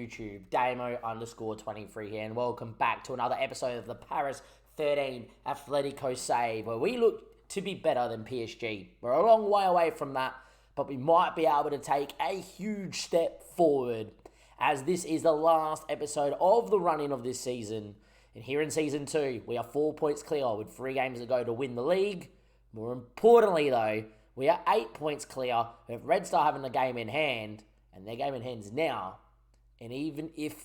YouTube? Damo_23 here, and welcome back to another episode of the Paris 13 Atletico save, where we look to be better than PSG. We're a long way away from that, but we might be able to take a huge step forward, as this is the last episode of the run-in of this season. And here in Season 2, we are 4 points clear with 3 games to go to win the league. More importantly, though, we are 8 points clear with Red Star having the game in hand, and their game in hand is now. And even if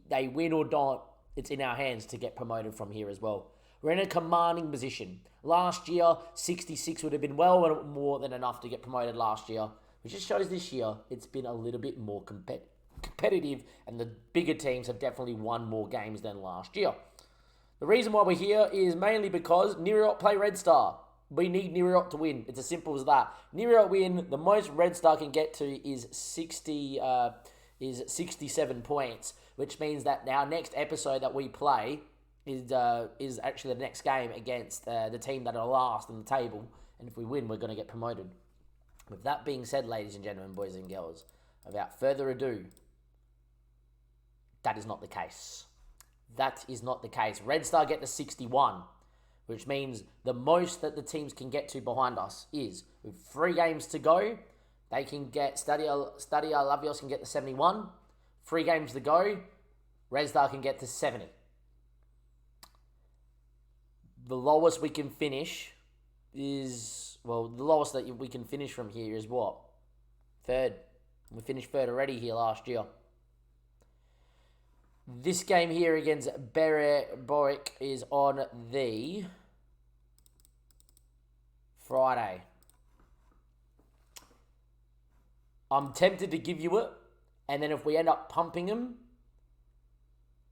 they win or don't, it's in our hands to get promoted from here as well. We're in a commanding position. Last year, 66 would have been well more than enough to get promoted last year, which just shows this year it's been a little bit more competitive, and the bigger teams have definitely won more games than last year. The reason why we're here is mainly because Niriot play Red Star. We need Niriot to win. It's as simple as that. Niriot win. The most Red Star can get to is 67 points, which means that our next episode that we play is actually the next game against the team that are last in the table. And if we win, we're going to get promoted. With that being said, ladies and gentlemen, boys and girls, without further ado, that is not the case. That is not the case. Red Star get to 61. Which means the most that the teams can get to behind us is, with 3 games to go, they can get, Stadia Lavios can get to 71. 3 games to go, Red Star can get to 70. The lowest we can finish is, the lowest that we can finish from here is what? 3rd. We finished 3rd already here last year. This game here against Boric is on the Friday. I'm tempted to give you it, and then if we end up pumping them,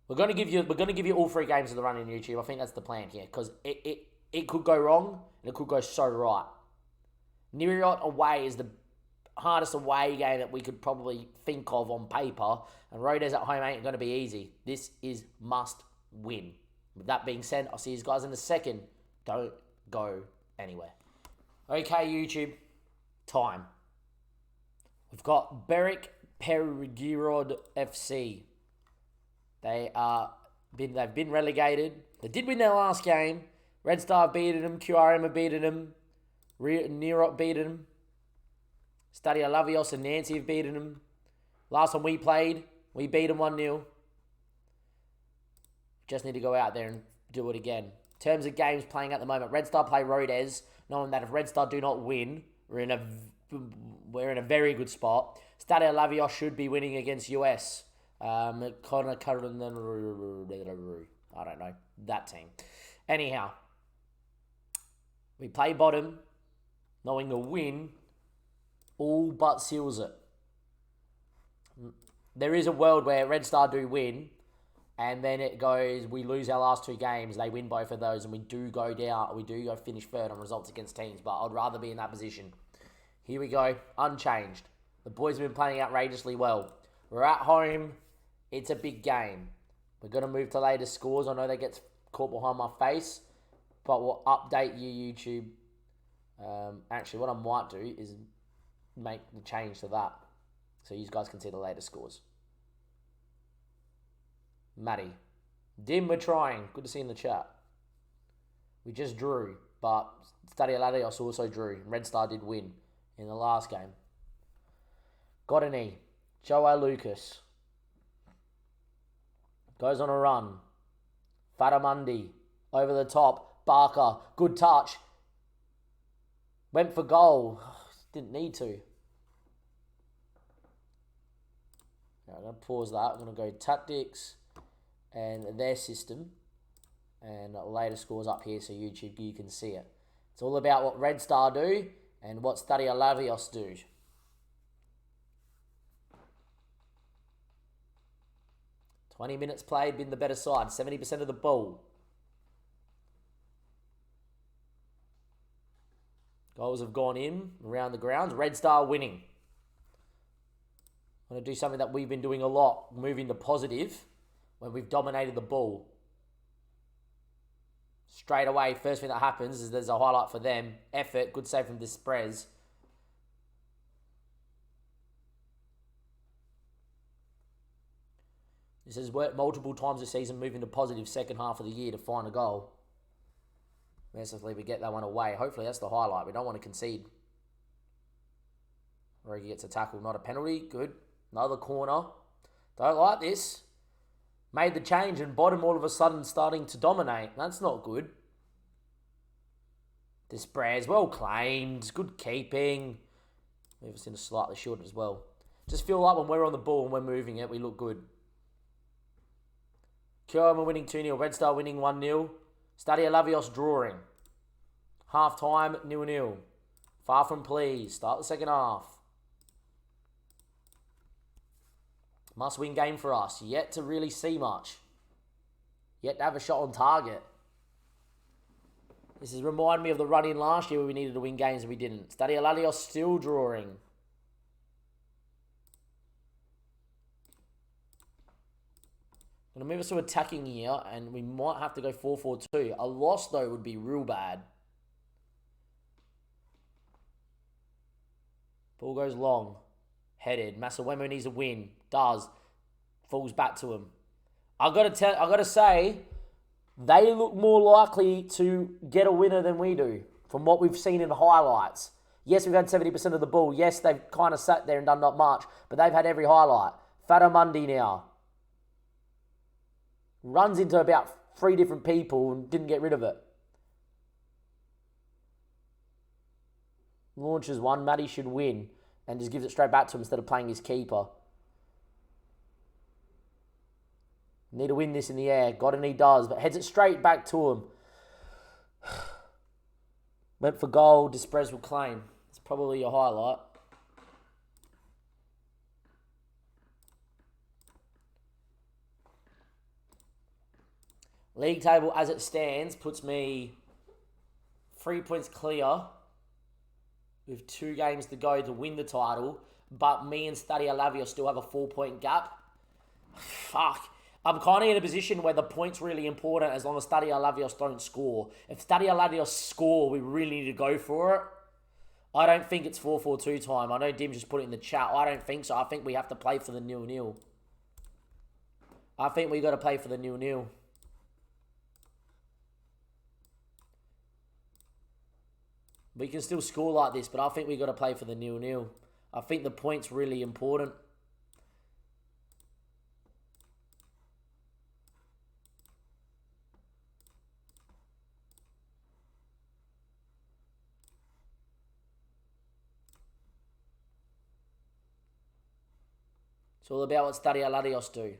we're gonna give you all 3 games of the run in YouTube. I think that's the plan here, because it could go wrong and it could go so right. Niriot away is the hardest away game that we could probably think of on paper, and Rodez at home ain't going to be easy. This is must win. With that being said, I'll see you guys in a second. Don't go anywhere. Okay, YouTube, time. We've got Beric Perigirod FC. They've been relegated. They did win their last game. Red Star have beaten them. QRM have beaten them. Nirot beaten them. Stadia Lavios and Nancy have beaten them. Last time we played, we beat them 1-0. Just need to go out there and do it again. In terms of games playing at the moment, Red Star play Rodez, knowing that if Red Star do not win, we're in a very good spot. Stadia Lavios should be winning against US. I don't know, that team. Anyhow, we play bottom, knowing the win all but seals it. There is a world where Red Star do win, and then it goes, we lose our last 2 games, they win both of those, and we do go down, we do go finish 3rd on results against teams, but I'd rather be in that position. Here we go, unchanged. The boys have been playing outrageously well. We're at home, it's a big game. We're going to move to later scores. I know that gets caught behind my face, but we'll update you, YouTube. Actually, what I might do is make the change to that, so you guys can see the latest scores. Matty. Dim, we're trying. Good to see you in the chat. We just drew, but Stadia Lavios also drew. Red Star did win in the last game. Got an E. Joao Lucas. Goes on a run. Fatamundi. Over the top. Barker. Good touch. Went for goal. Didn't need to. Now I'm going to pause that. I'm going to go tactics and their system. And later scores up here so YouTube, you can see it. It's all about what Red Star do and what Stadia Lavios do. "20 minutes played, been the better side. 70% of the ball. Goals have gone in around the grounds. Red Star winning. I'm going to do something that we've been doing a lot, moving to positive when we've dominated the ball. Straight away, first thing that happens is there's a highlight for them. Effort, good save from Desprez. This has worked multiple times this season, moving to positive second half of the year to find a goal. Mercifully, we get that one away. Hopefully, that's the highlight. We don't want to concede. Origi gets a tackle, not a penalty. Good. Another corner. Don't like this. Made the change and bottom all of a sudden starting to dominate. That's not good. Desprez, well claimed. Good keeping. Move us into slightly short as well. Just feel like when we're on the ball and we're moving it, we look good. Kyoama winning 2-0. Red Star winning 1-0. Stadio Lavios drawing. Half time, 0-0. Far from pleased. Start the second half. Must win game for us. Yet to really see much. Yet to have a shot on target. This is remind me of the run-in last year where we needed to win games and we didn't. Stadio Lavios still drawing. Going to move us to attacking here, and we might have to go 4-4-2. A loss, though, would be real bad. Ball goes long. Headed. Masawemo needs a win. Does. Falls back to him. I got to say, they look more likely to get a winner than we do, from what we've seen in the highlights. Yes, we've had 70% of the ball. Yes, they've kind of sat there and done not much, but they've had every highlight. Fatamundi now. Runs into about 3 different people and didn't get rid of it. Launches one. Matty should win and just gives it straight back to him instead of playing his keeper. Need to win this in the air. Got it, and he does, but heads it straight back to him. Went for goal. Desprez will claim. It's probably a highlight. League table as it stands puts me 3 points clear with 2 games to go to win the title, but me and Stadio Lavios still have a 4-point gap. Fuck. I'm kind of in a position where the point's really important as long as Stadio Lavios don't score. If Stadio Lavios score, we really need to go for it. I don't think it's 4-4-2 time. I know Dim just put it in the chat. I don't think so. I think we have to play for the 0-0. I think we got to play for the 0-0. We can still score like this, but I think we got to play for the 0-0. I think the point's really important. It's all about what Stadio Lavios do.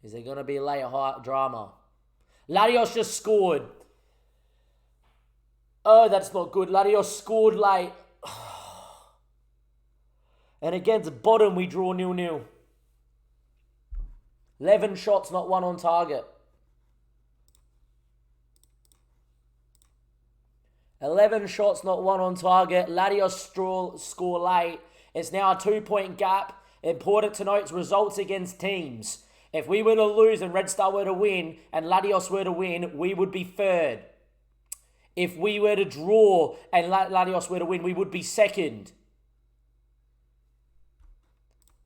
Is there going to be a later drama? Lavios just scored. Oh, that's not good. Lavios scored late. And against bottom, we draw 0-0. 11 shots, not 1 on target. 11 shots, not 1 on target. Lavios score late. It's now a 2-point gap. Important to note, results against teams. If we were to lose and Red Star were to win and Lavios were to win, we would be 3rd. If we were to draw and Lavios were to win, we would be 2nd.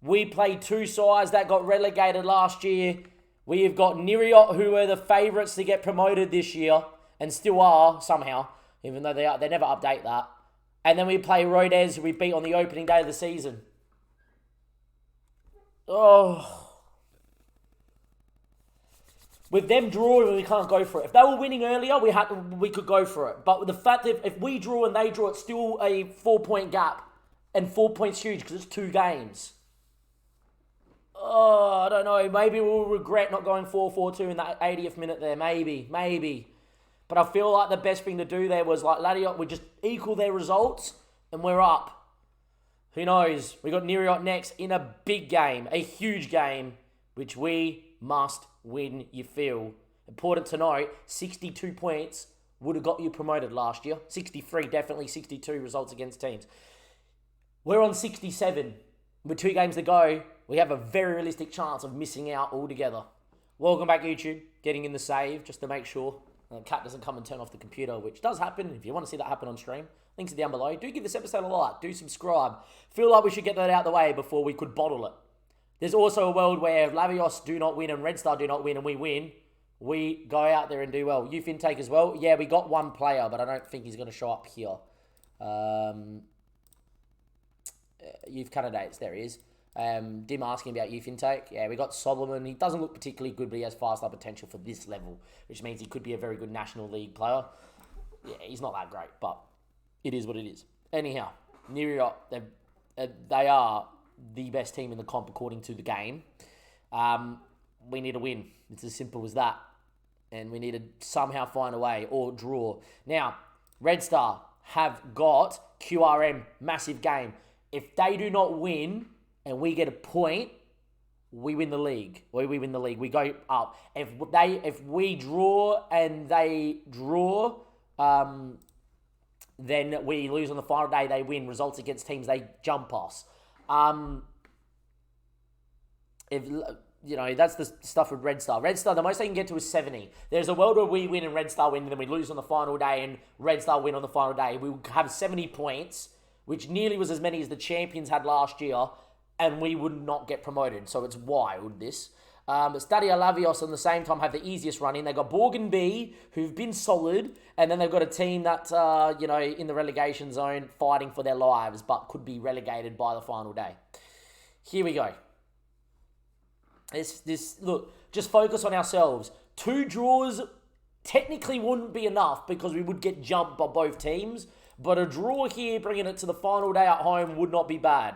We played 2 sides that got relegated last year. We have got Niriot, who were the favourites to get promoted this year, and still are, somehow, even though they never update that. And then we play Rodez, who we beat on the opening day of the season. Oh. With them drawing, we can't go for it. If they were winning earlier, we could go for it. But with the fact that if we draw and they draw, it's still a 4-point gap. And 4 points huge because it's 2 games. Oh, I don't know. Maybe we'll regret not going 4-4-2 in that 80th minute there. Maybe. But I feel like the best thing to do there was like Latiot, we just equal their results and we're up. Who knows? We got Niriot next in a big game, a huge game, which we must win, you feel. Important to note, 62 points would have got you promoted last year. 63, definitely 62 results against teams. We're on 67. With 2 games to go, we have a very realistic chance of missing out altogether. Welcome back, YouTube. Getting in the save, just to make sure. The cat doesn't come and turn off the computer, which does happen. If you want to see that happen on stream, links are down below. Do give this episode a like. Do subscribe. Feel like we should get that out of the way before we could bottle it. There's also a world where Lavios do not win and Red Star do not win and we win. We go out there and do well. Youth intake as well. Yeah, we got one player, but I don't think he's going to show up here. Youth candidates, there he is. Dim asking about youth intake. Yeah, we got Solomon. He doesn't look particularly good, but he has fast-up potential for this level, which means he could be a very good National League player. Yeah, he's not that great, but it is what it is. Anyhow, Nirio, they are the best team in the comp according to the game. We need to win. It's as simple as that. And we need to somehow find a way or draw. Now, Red Star have got QRM, massive game. If they do not win and we get a point, we win the league. We win the league. We go up. If we draw and they draw, then we lose on the final day. They win. Results against teams, they jump us. That's the stuff with Red Star. Red Star, the most they can get to is 70. There's a world where we win and Red Star win, and then we lose on the final day and Red Star win on the final day. We will have 70 points, which nearly was as many as the champions had last year, and we would not get promoted. So it's wild, this. Stadio Lavios on the same time have the easiest run in. They've got Borg and B, who've been solid, and then they've got a team that, in the relegation zone fighting for their lives, but could be relegated by the final day. Here we go. Look, just focus on ourselves. 2 draws technically wouldn't be enough because we would get jumped by both teams, but a draw here, bringing it to the final day at home, would not be bad.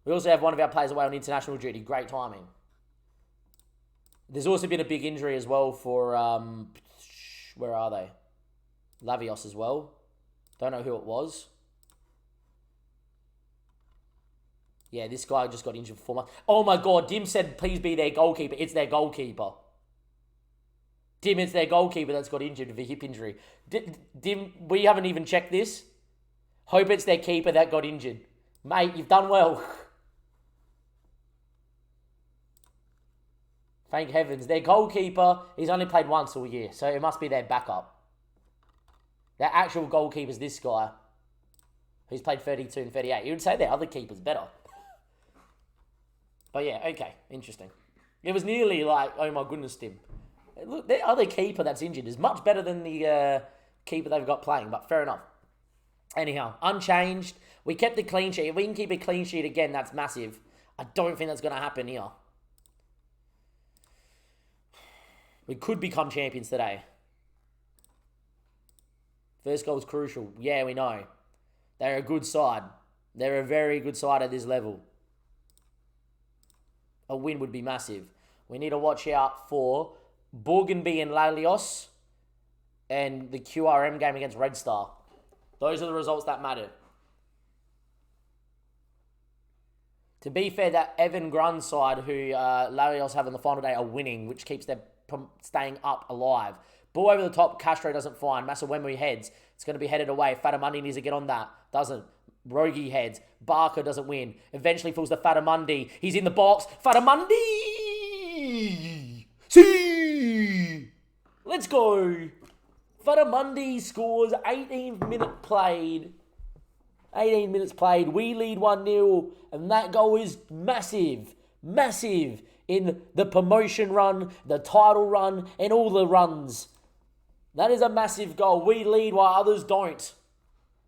We also have one of our players away on international duty. Great timing. There's also been a big injury as well for, where are they? Lavios as well. Don't know who it was. Yeah, this guy just got injured for 4 months. Oh my God, Dim said please be their goalkeeper. It's their goalkeeper. Dim, it's their goalkeeper that's got injured with a hip injury. Dim, we haven't even checked this. Hope it's their keeper that got injured. Mate, you've done well. Thank heavens. Their goalkeeper, he's only played once all year, so it must be their backup. Their actual goalkeeper's this guy, who's played 32 and 38. You would say their other keeper's better. But yeah, okay, interesting. It was nearly like, oh my goodness, Tim. Look, their other keeper that's injured is much better than the keeper they've got playing, but fair enough. Anyhow, unchanged. We kept the clean sheet. If we can keep a clean sheet again, that's massive. I don't think that's going to happen here. We could become champions today. First goal is crucial. Yeah, we know. They're a good side. They're a very good side at this level. A win would be massive. We need to watch out for Borgenby and Lalios and the QRM game against Red Star. Those are the results that matter. To be fair, that Evan Grun side, who Lalios have on the final day, are winning, which keeps them from staying up alive. Ball over the top, Castro doesn't find. Masawemu heads. It's going to be headed away. Fatamundi needs to get on that. Doesn't. Rogi heads. Barker doesn't win. Eventually falls to Fatamundi. He's in the box. Fatamundi! See! Let's go! Fatamundi scores 18th minute played. 18 minutes played. We lead 1-0. And that goal is massive. Massive in the promotion run, the title run, and all the runs. That is a massive goal. We lead while others don't.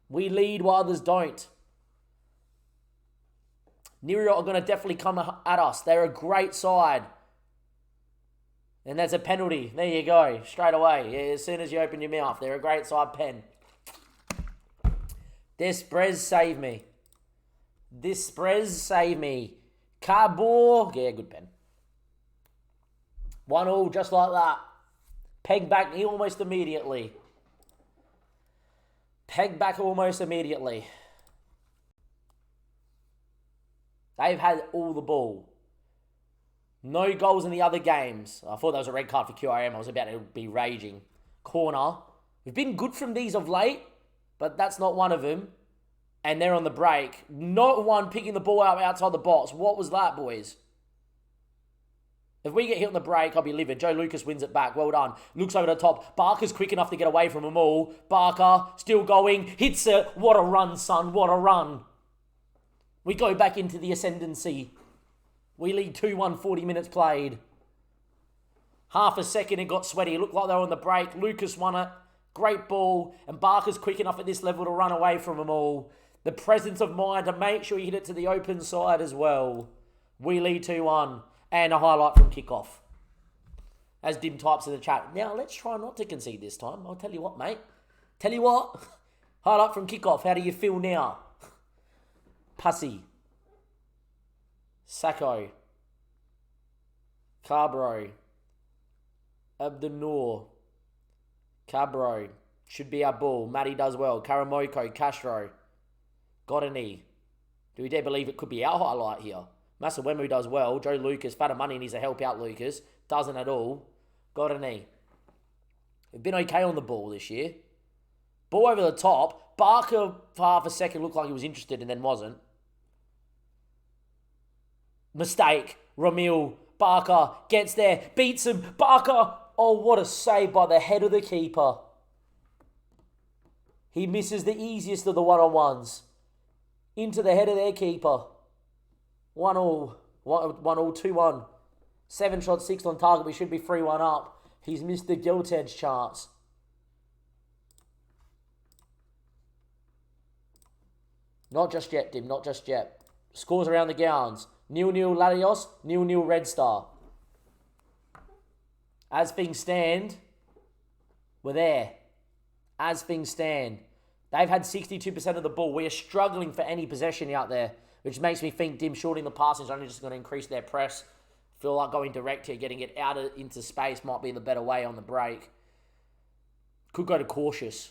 We lead while others don't. Nirio are going to definitely come at us. They're a great side. And that's a penalty. There you go. Straight away. Yeah, as soon as you open your mouth. They're a great side pen. Desprez save me. Desprez save me. Carbor. Yeah, good pen. 1-1 just like that. Peg back almost immediately. Peg back almost immediately. They've had all the ball. No goals in the other games. I thought that was a red card for QRM. I was about to be raging. Corner. We've been good from these of late, but that's not one of them. And they're on the break. Not one picking the ball out outside the box. What was that, boys? If we get hit on the break, I'll be livid. Joe Lucas wins it back. Well done. Looks over the top. Barker's quick enough to get away from them all. Barker still going. Hits it. What a run, son. What a run. We go back into the ascendancy. We lead 2-1, 40 minutes played. Half a second, it got sweaty. It looked like they were on the break. Lucas won it. Great ball. And Barker's quick enough at this level to run away from them all. The presence of mind to make sure you hit it to the open side as well. We lead 2-1. And a highlight from kickoff. As Dim types in the chat. Now, let's try not to concede this time. I'll tell you what, mate. Tell you what. Highlight from kickoff. How do you feel now? Pussy. Sacco. Carbro. Abdenor. Cabro. Should be our ball. Matty does well. Karamoko. Castro. Got a knee. Do we dare believe it could be our highlight here? Masawemu does well. Joe Lucas, fat of money, needs to help out Lucas. Doesn't at all. Got a knee. We've been okay on the ball this year. Ball over the top. Barker, for half a second, looked like he was interested and then wasn't. Mistake. Ramil. Barker gets there. Beats him. Barker. Oh, what a save by the head of the keeper. He misses the easiest of the one-on-ones. Into the head of their keeper. 1-all, 2-1. 7 shots, 6 on target. We should be 3-1 up. He's missed the gilt edge chance. Not just yet, Dim. Not just yet. Scores around the gowns. 0-0 Latios, 0-0 Red Star. As things stand, we're there. As things stand. They've had 62% of the ball. We are struggling for any possession out there, which makes me think Dim shorting the pass is only just going to increase their press. Feel like going direct here, getting it out into space might be the better way on the break. Could go to cautious.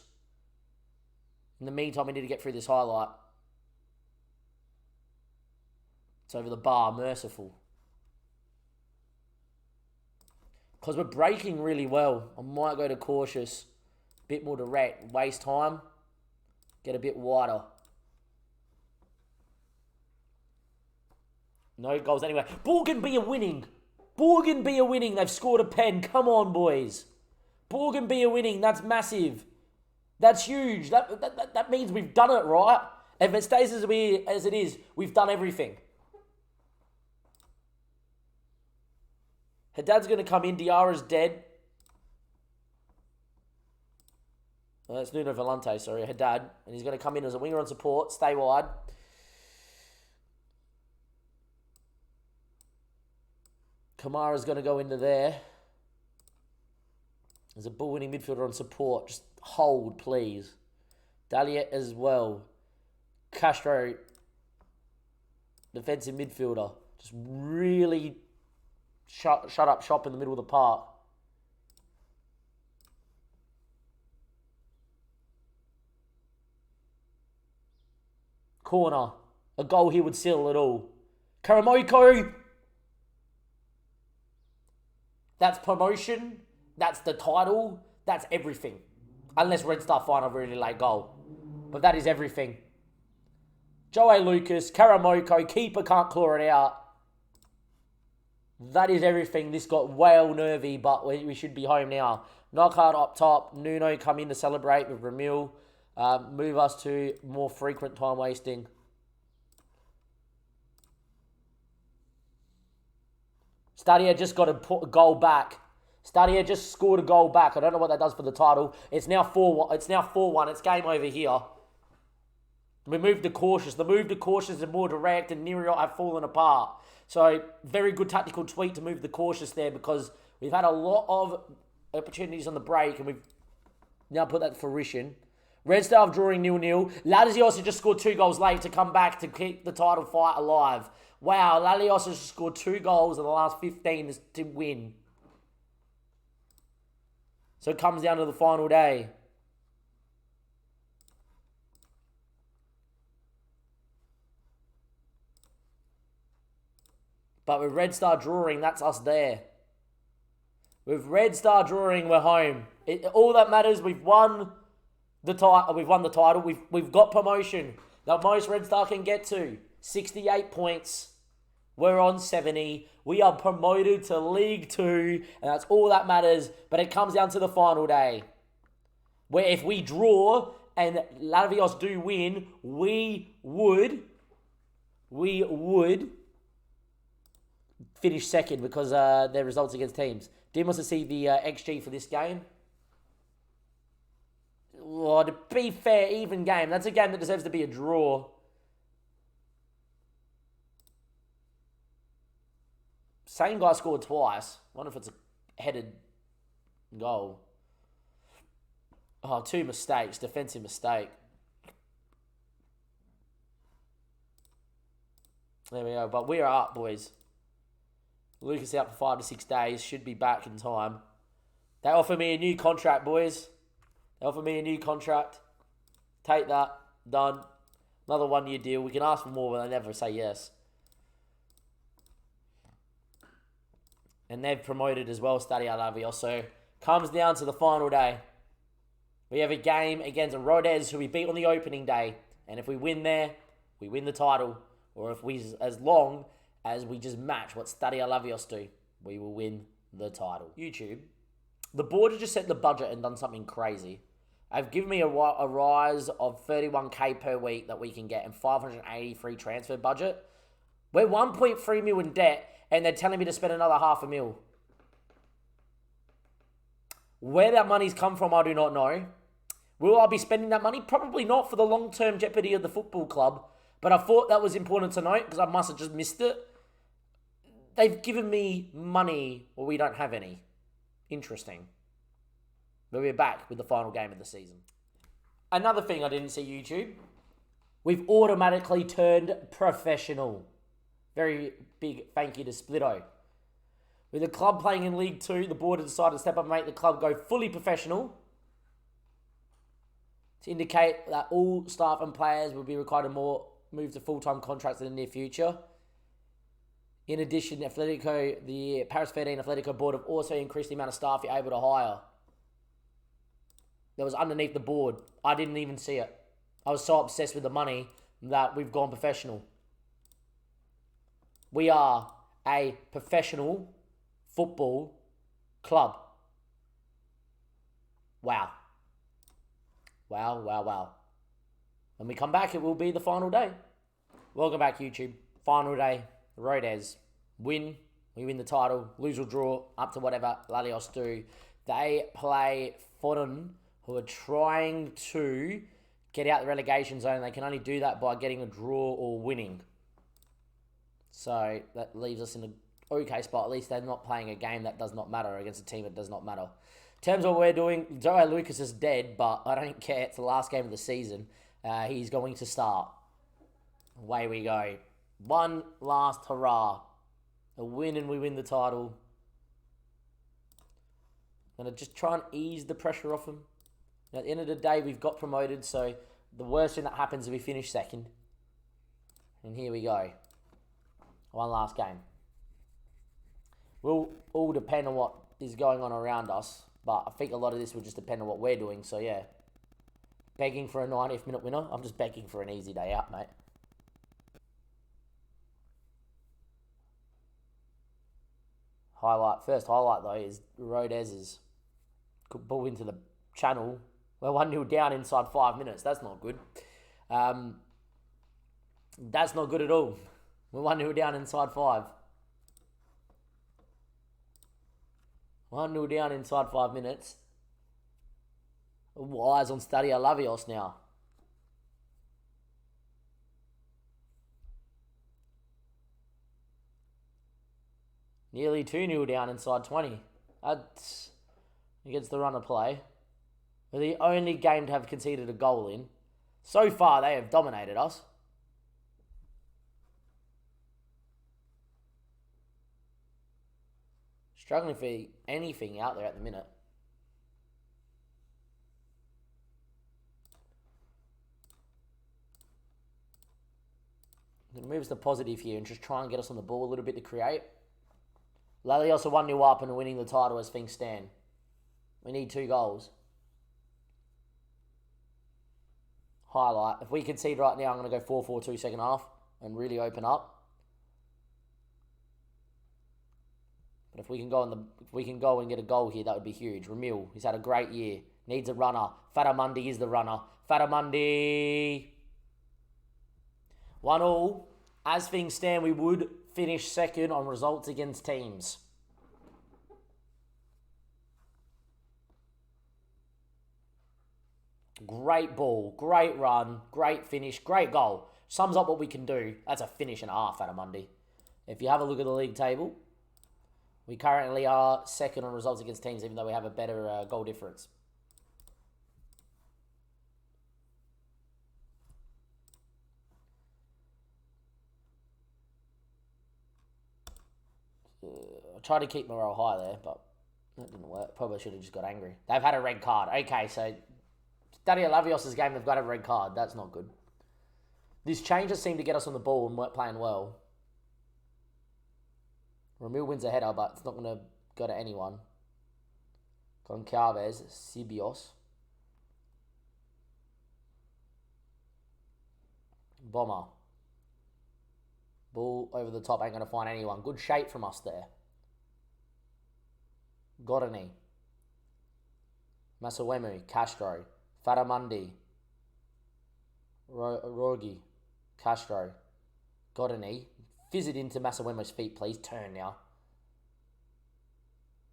In the meantime, we need to get through this highlight. It's over the bar, merciful. Because we're breaking really well. I might go to cautious. Bit more direct. Waste time. Get a bit wider. No goals anyway. Borgenby are winning. Borgenby are winning. They've scored a pen. Come on, boys. Borgenby are winning. That's massive. That's huge. That means we've done it, right? If it stays as it is, we've done everything. Haddad's going to come in. Diarra's dead. Oh, that's Nuno Volante, sorry. Haddad. And he's going to come in as a winger on support. Stay wide. Kamara's going to go into there. There's a ball-winning midfielder on support. Just hold, please. Daliet as well. Castro, defensive midfielder. Just really shut up shop in the middle of the park. Corner. A goal here would seal it all. Karamoko. That's promotion. That's the title. That's everything. Unless Red Star find a really late goal. But that is everything. Joe Lucas, Karamoko, keeper can't claw it out. That is everything. This got well nervy, but we should be home now. Knockout up top. Nuno come in to celebrate with Ramil. Move us to more frequent time wasting. Stadia just got a goal back. Stadia just scored a goal back. I don't know what that does for the title. It's now 4-1. It's now 4-1. It's game over here. We moved to cautious. The move to cautious is more direct, and Niriot have fallen apart. So, very good tactical tweak to move the cautious there, because we've had a lot of opportunities on the break, and we've now put that to fruition. Red Star drawing 0-0. Latios has just scored 2 goals late to come back to keep the title fight alive. Wow, Latios has scored 2 goals in the last 15 to win. So it comes down to the final day. But with Red Star drawing, that's us there. With Red Star drawing, we're home. All that matters, we've won the title. We've won the title. We've got promotion. The most Red Star can get to 68 points. We're on 70. We are promoted to League 2, and that's all that matters. But it comes down to the final day, where if we draw and Lavios do win, we would finish second because their results against teams. Dim wants to see the XG for this game. Oh, to be fair, even game. That's a game that deserves to be a draw. Same guy scored twice. Wonder if it's a headed goal. Oh, 2 mistakes. Defensive mistake. There we go. But we are up, boys. Lucas out for 5 to 6 days. Should be back in time. They offer me a new contract, boys. They offer me a new contract. Take that. Done. Another 1-year deal. We can ask for more, but they never say yes. And they've promoted as well, Stadio Lavios. So, comes down to the final day. We have a game against Rodez, who we beat on the opening day. And if we win there, we win the title. Or if we, as long as we just match what Stadio Lavios do, we will win the title. YouTube. The board has just set the budget and done something crazy. They've given me a rise of 31k per week that we can get and 583 transfer budget. We're 1.3 mil in debt, and they're telling me to spend another $500,000. Where that money's come from, I do not know. Will I be spending that money? Probably not, for the long-term jeopardy of the football club. But I thought that was important to note because I must have just missed it. They've given me money, or we don't have any. Interesting. But we're back with the final game of the season. Another thing I didn't see, YouTube. We've automatically turned professional. Very big thank you to Splitto. With the club playing in League 2, the board has decided to step up and make the club go fully professional, to indicate that all staff and players will be required to move to full-time contracts in the near future. In addition, Atletico, the Paris 13 Atletico board have also increased the amount of staff you're able to hire. That was underneath the board. I didn't even see it. I was so obsessed with the money that we've gone professional. We are a professional football club. Wow. Wow, wow, wow. When we come back, it will be the final day. Welcome back, YouTube. Final day. Rodez. Win. We win the title. Lose or draw. Up to whatever Lavios do. They play Foden, who are trying to get out the relegation zone. They can only do that by getting a draw or winning. So that leaves us in an okay spot. At least they're not playing a game that does not matter against a team that does not matter. In terms of what we're doing, Joe Lucas is dead, but I don't care. It's the last game of the season. He's going to start. Away we go. One last hurrah. A win and we win the title. I'm going to just try and ease the pressure off him. At the end of the day, we've got promoted, so the worst thing that happens is we finish second. And here we go. One last game. We'll all depend on what is going on around us, but I think a lot of this will just depend on what we're doing, so yeah. Begging for a 90th minute winner. I'm just begging for an easy day out, mate. First highlight though is Rodez's could ball into the channel. We're 1-0 down inside 5 minutes. That's not good. That's not good at all. We're 1-0 down inside 5. 1-0 down inside 5 minutes. Eyes on Stadio Lavios now. Nearly 2-0 down inside 20. That's against the run of play. We're the only game to have conceded a goal in. So far, they have dominated us. Struggling for anything out there at the minute. It moves to positive here and just try and get us on the ball a little bit to create. Lavios are 1-0 up and are winning the title as things stand. We need 2 goals. Highlight. If we concede right now, I'm going to go 4-4-2 second half and really open up. If we can go and get a goal here, that would be huge. Ramil, he's had a great year. Needs a runner. Fatamundi is the runner. Fatamundi. 1-1. As things stand, we would finish second on results against teams. Great ball, great run, great finish, great goal. Sums up what we can do. That's a finish and a half, Fatamundi. If you have a look at the league table, we currently are second on results against teams, even though we have a better goal difference. I tried to keep morale high there, but that didn't work. Probably should have just got angry. They've had a red card. Okay, so Stadio Lavios' game, they've got a red card. That's not good. These changes seem to get us on the ball and we're playing well. Ramil wins a header, but it's not going to go to anyone. Goncalves, Sibios. Bomber. Ball over the top, ain't going to find anyone. Good shape from us there. Godani. Masawemu, Castro. Fatamundi. Rogi. Castro. Godani. Fizz it into Masawemo's feet, please. Turn now.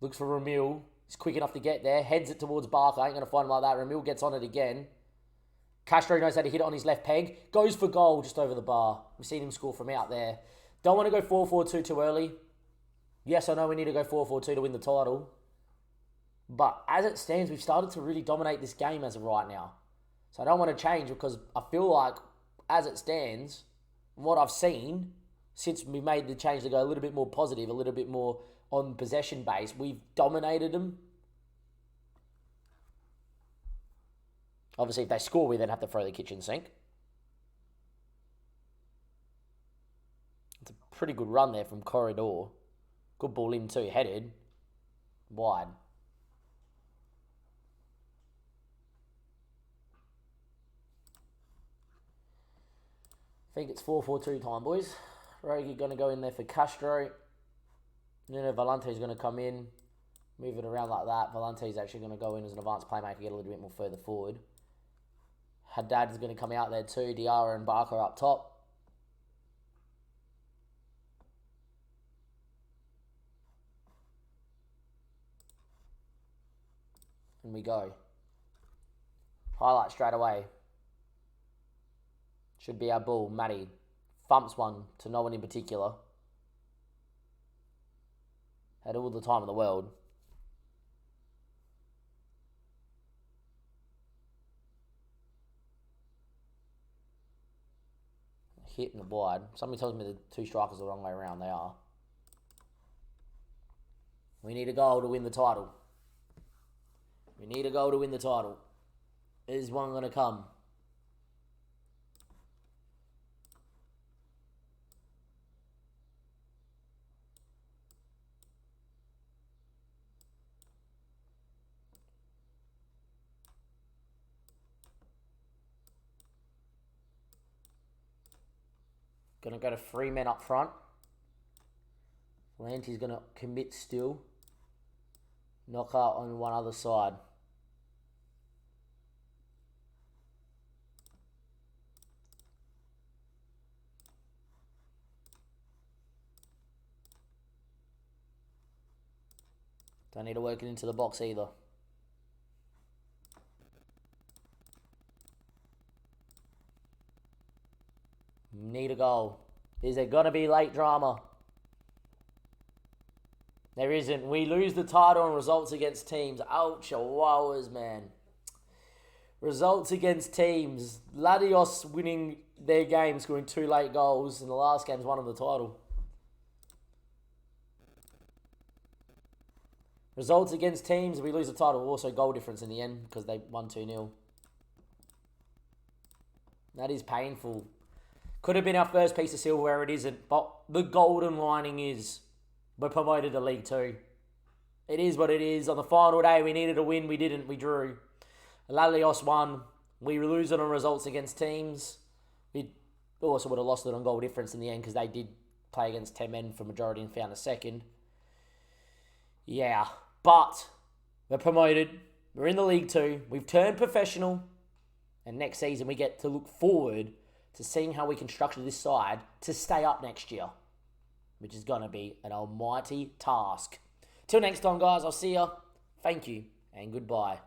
Looks for Ramil. He's quick enough to get there. Heads it towards Barker. Ain't going to find him like that. Ramil gets on it again. Castro knows how to hit it on his left peg. Goes for goal just over the bar. We've seen him score from out there. Don't want to go 4-4-2 too early. Yes, I know we need to go 4-4-2 to win the title. But as it stands, we've started to really dominate this game as of right now. So I don't want to change because I feel like as it stands, from what I've seen, since we made the change to go a little bit more positive, a little bit more on possession base, we've dominated them. Obviously, if they score, we then have to throw the kitchen sink. It's a pretty good run there from Corridor. Good ball in too, headed. Wide. I think it's 4-4-2 time, boys. Rogi going to go in there for Castro. Nuno Valente's going to come in. Move it around like that. Valente's actually going to go in as an advanced playmaker, get a little bit more further forward. Haddad is going to come out there too. Diarra and Barker up top. And we go. Highlight straight away. Should be our ball. Matty thumps one to no one in particular. Had all the time in the world. Hit in the wide. Somebody tells me the two strikers are the wrong way around. They are. We need a goal to win the title. We need a goal to win the title. Is one going to come? Going to go to 3 men up front. Lanty's going to commit still. Knock out on one other side. Don't need to work it into the box either. Need a goal. Is there going to be late drama? There isn't. We lose the title on results against teams. Ouch, chihuahuas, man. Results against teams. Ladios winning their game, scoring 2 late goals. And the last game's won them the title. Results against teams. We lose the title. Also goal difference in the end because they won 2-0. That is painful. Could have been our first piece of silverware, it isn't. But the golden lining is we're promoted to League 2. It is what it is. On the final day, we needed a win. We didn't. We drew. Lalios won. We lose it on results against teams. We also would have lost it on goal difference in the end because they did play against 10 men for majority and found a second. Yeah, but we're promoted. We're in the League 2. We've turned professional. And next season we get to look forward to seeing how we can structure this side to stay up next year, which is going to be an almighty task. Till next time, guys, I'll see ya. Thank you and goodbye.